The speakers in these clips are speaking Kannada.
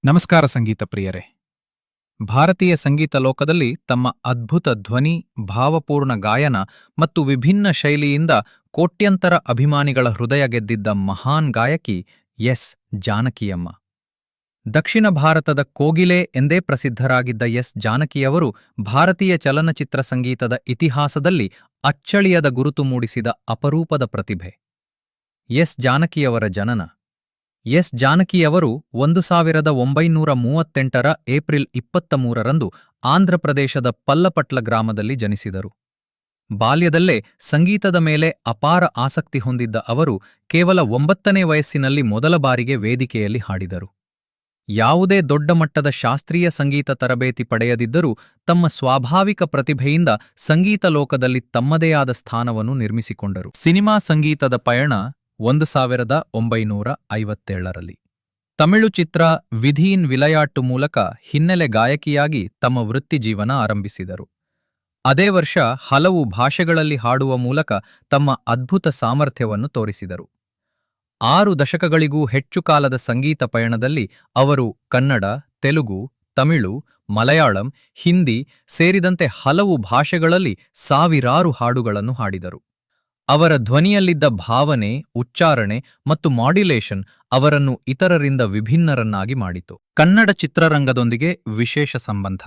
ನಮಸ್ಕಾರ ಸಂಗೀತ ಪ್ರಿಯರೇ. ಭಾರತೀಯ ಸಂಗೀತ ಲೋಕದಲ್ಲಿ ತಮ್ಮ ಅದ್ಭುತ ಧ್ವನಿ, ಭಾವಪೂರ್ಣ ಗಾಯನ ಮತ್ತು ವಿಭಿನ್ನ ಶೈಲಿಯಿಂದ ಕೋಟ್ಯಂತರ ಅಭಿಮಾನಿಗಳ ಹೃದಯ ಗೆದ್ದಿದ್ದ ಮಹಾನ್ ಗಾಯಕಿ ಎಸ್ ಜಾನಕಿಯಮ್ಮ. ದಕ್ಷಿಣ ಭಾರತದ ಕೋಗಿಲೆ ಎಂದೇ ಪ್ರಸಿದ್ಧರಾಗಿದ್ದ ಎಸ್ ಜಾನಕಿಯವರು ಭಾರತೀಯ ಚಲನಚಿತ್ರ ಸಂಗೀತದ ಇತಿಹಾಸದಲ್ಲಿ ಅಚ್ಚಳಿಯದ ಗುರುತು ಮೂಡಿಸಿದ ಅಪರೂಪದ ಪ್ರತಿಭೆ. ಎಸ್ ಜಾನಕಿಯವರ ಜನನ. ಎಸ್ ಜಾನಕಿಯವರು 1938ರ ಏಪ್ರಿಲ್ 23ರಂದು ಆಂಧ್ರಪ್ರದೇಶದ ಪಲ್ಲಪಟ್ಲ ಗ್ರಾಮದಲ್ಲಿ ಜನಿಸಿದರು. ಬಾಲ್ಯದಲ್ಲೇ ಸಂಗೀತದ ಮೇಲೆ ಅಪಾರ ಆಸಕ್ತಿ ಹೊಂದಿದ್ದ ಅವರು ಕೇವಲ 9ನೇ ವಯಸ್ಸಿನಲ್ಲಿ ಮೊದಲ ಬಾರಿಗೆ ವೇದಿಕೆಯಲ್ಲಿ ಹಾಡಿದರು. ಯಾವುದೇ ದೊಡ್ಡ ಮಟ್ಟದ ಶಾಸ್ತ್ರೀಯ ಸಂಗೀತ ತರಬೇತಿ ಪಡೆಯದಿದ್ದರೂ ತಮ್ಮ ಸ್ವಾಭಾವಿಕ ಪ್ರತಿಭೆಯಿಂದ ಸಂಗೀತ ಲೋಕದಲ್ಲಿ ತಮ್ಮದೇ ಆದ ಸ್ಥಾನವನ್ನು ನಿರ್ಮಿಸಿಕೊಂಡರು. ಸಿನಿಮಾ ಸಂಗೀತದ ಪಯಣ 1957ರಲ್ಲಿ ತಮಿಳು ಚಿತ್ರ ವಿಧೀನ್ ವಿಲಯಾಟ್ಟು ಮೂಲಕ ಹಿನ್ನೆಲೆ ಗಾಯಕಿಯಾಗಿ ತಮ್ಮ ವೃತ್ತಿಜೀವನ ಆರಂಭಿಸಿದರು. ಅದೇ ವರ್ಷ ಹಲವು ಭಾಷೆಗಳಲ್ಲಿ ಹಾಡುವ ಮೂಲಕ ತಮ್ಮ ಅದ್ಭುತ ಸಾಮರ್ಥ್ಯವನ್ನು ತೋರಿಸಿದರು. 6 ದಶಕಗಳಿಗೂ ಹೆಚ್ಚು ಕಾಲದ ಸಂಗೀತ ಪಯಣದಲ್ಲಿ ಅವರು ಕನ್ನಡ, ತೆಲುಗು, ತಮಿಳು, ಮಲಯಾಳಂ, ಹಿಂದಿ ಸೇರಿದಂತೆ ಹಲವು ಭಾಷೆಗಳಲ್ಲಿ ಸಾವಿರಾರು ಹಾಡುಗಳನ್ನು ಹಾಡಿದರು. ಅವರ ಧ್ವನಿಯಲ್ಲಿದ್ದ ಭಾವನೆ, ಉಚ್ಚಾರಣೆ ಮತ್ತು ಮಾಡ್ಯುಲೇಷನ್ ಅವರನ್ನು ಇತರರಿಂದ ವಿಭಿನ್ನರನ್ನಾಗಿ ಮಾಡಿತು. ಕನ್ನಡ ಚಿತ್ರರಂಗದೊಂದಿಗೆ ವಿಶೇಷ ಸಂಬಂಧ.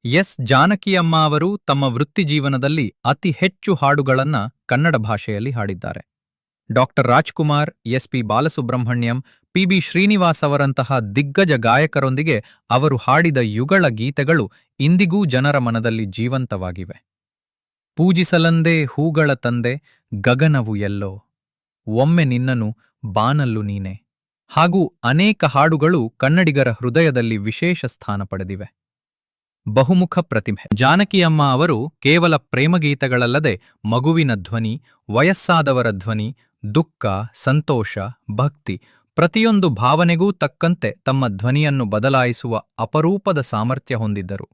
ಎಸ್ ಜಾನಕಿಯಮ್ಮ ಅವರು ತಮ್ಮ ವೃತ್ತಿಜೀವನದಲ್ಲಿ ಅತಿ ಹೆಚ್ಚು ಹಾಡುಗಳನ್ನ ಕನ್ನಡ ಭಾಷೆಯಲ್ಲಿ ಹಾಡಿದ್ದಾರೆ. ಡಾ. ರಾಜ್ಕುಮಾರ್, ಎಸ್.ಪಿ. ಬಾಲಸುಬ್ರಹ್ಮಣ್ಯಂ, ಪಿ.ಬಿ. ಶ್ರೀನಿವಾಸ್ ಅವರಂತಹ ದಿಗ್ಗಜ ಗಾಯಕರೊಂದಿಗೆ ಅವರು ಹಾಡಿದ ಯುಗಳ ಗೀತೆಗಳು ಇಂದಿಗೂ ಜನರ ಮನದಲ್ಲಿ ಜೀವಂತವಾಗಿವೆ. ಪೂಜಿಸಲಂದೇ ಹೂಗಳ ತಂದೆ, ಗಗನವು ಎಲ್ಲೋ, ಒಮ್ಮೆ ನಿನ್ನನು ಬಾನಲ್ಲು ನೀನೆ ಹಾಗೂ ಅನೇಕ ಹಾಡುಗಳು ಕನ್ನಡಿಗರ ಹೃದಯದಲ್ಲಿ ವಿಶೇಷ ಸ್ಥಾನ ಪಡೆದಿವೆ. ಬಹುಮುಖ ಪ್ರತಿಭೆ. ಜಾನಕಿಯಮ್ಮ ಅವರು ಕೇವಲ ಪ್ರೇಮಗೀತೆಗಳಲ್ಲದೆ ಮಗುವಿನ ಧ್ವನಿ, ವಯಸ್ಸಾದವರ ಧ್ವನಿ, ದುಃಖ, ಸಂತೋಷ, ಭಕ್ತಿ ಪ್ರತಿಯೊಂದು ಭಾವನೆಗೂ ತಕ್ಕಂತೆ ತಮ್ಮ ಧ್ವನಿಯನ್ನು ಬದಲಾಯಿಸುವ ಅಪರೂಪದ ಸಾಮರ್ಥ್ಯ ಹೊಂದಿದ್ದರು.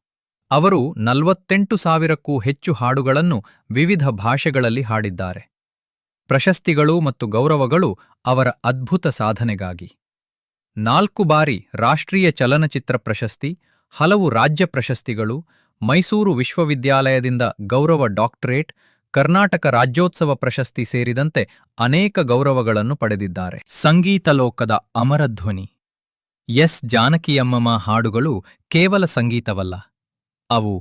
ಅವರು 48,000ಕ್ಕೂ ಹೆಚ್ಚು ಹಾಡುಗಳನ್ನು ವಿವಿಧ ಭಾಷೆಗಳಲ್ಲಿ ಹಾಡಿದ್ದಾರೆ. ಪ್ರಶಸ್ತಿಗಳು ಮತ್ತು ಗೌರವಗಳು ಅವರ ಅದ್ಭುತ ಸಾಧನೆಗಾಗಿ. 4 ಬಾರಿ ರಾಷ್ಟ್ರೀಯ ಚಲನಚಿತ್ರ ಪ್ರಶಸ್ತಿ, ಹಲವು ರಾಜ್ಯ ಪ್ರಶಸ್ತಿಗಳು, ಮೈಸೂರು ವಿಶ್ವವಿದ್ಯಾಲಯದಿಂದ ಗೌರವ ಡಾಕ್ಟರೇಟ್, ಕರ್ನಾಟಕ ರಾಜ್ಯೋತ್ಸವ ಪ್ರಶಸ್ತಿ ಸೇರಿದಂತೆ ಅನೇಕ ಗೌರವಗಳನ್ನು ಪಡೆದಿದ್ದಾರೆ. ಸಂಗೀತ ಲೋಕದ ಅಮರಧ್ವನಿ. ಎಸ್ ಜಾನಕಿಯಮ್ಮಮ ಹಾಡುಗಳು ಕೇವಲ ಸಂಗೀತವಲ್ಲ, ಅವು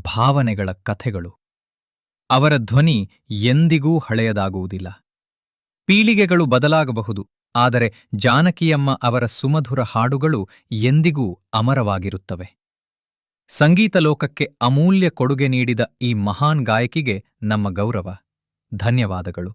ಭಾವನೆಗಳ ಕಥೆಗಳು. ಅವರ ಧ್ವನಿ ಎಂದಿಗೂ ಹಳೆಯದಾಗುವುದಿಲ್ಲ. ಪೀಳಿಗೆಗಳು ಬದಲಾಗಬಹುದು, ಆದರೆ ಜಾನಕಿಯಮ್ಮ ಅವರ ಸುಮಧುರ ಹಾಡುಗಳು ಎಂದಿಗೂ ಅಮರವಾಗಿರುತ್ತವೆ. ಸಂಗೀತ ಲೋಕಕ್ಕೆ ಅಮೂಲ್ಯ ಕೊಡುಗೆ ನೀಡಿದ ಈ ಮಹಾನ್ ಗಾಯಕಿಗೆ ನಮ್ಮ ಗೌರವ. ಧನ್ಯವಾದಗಳು.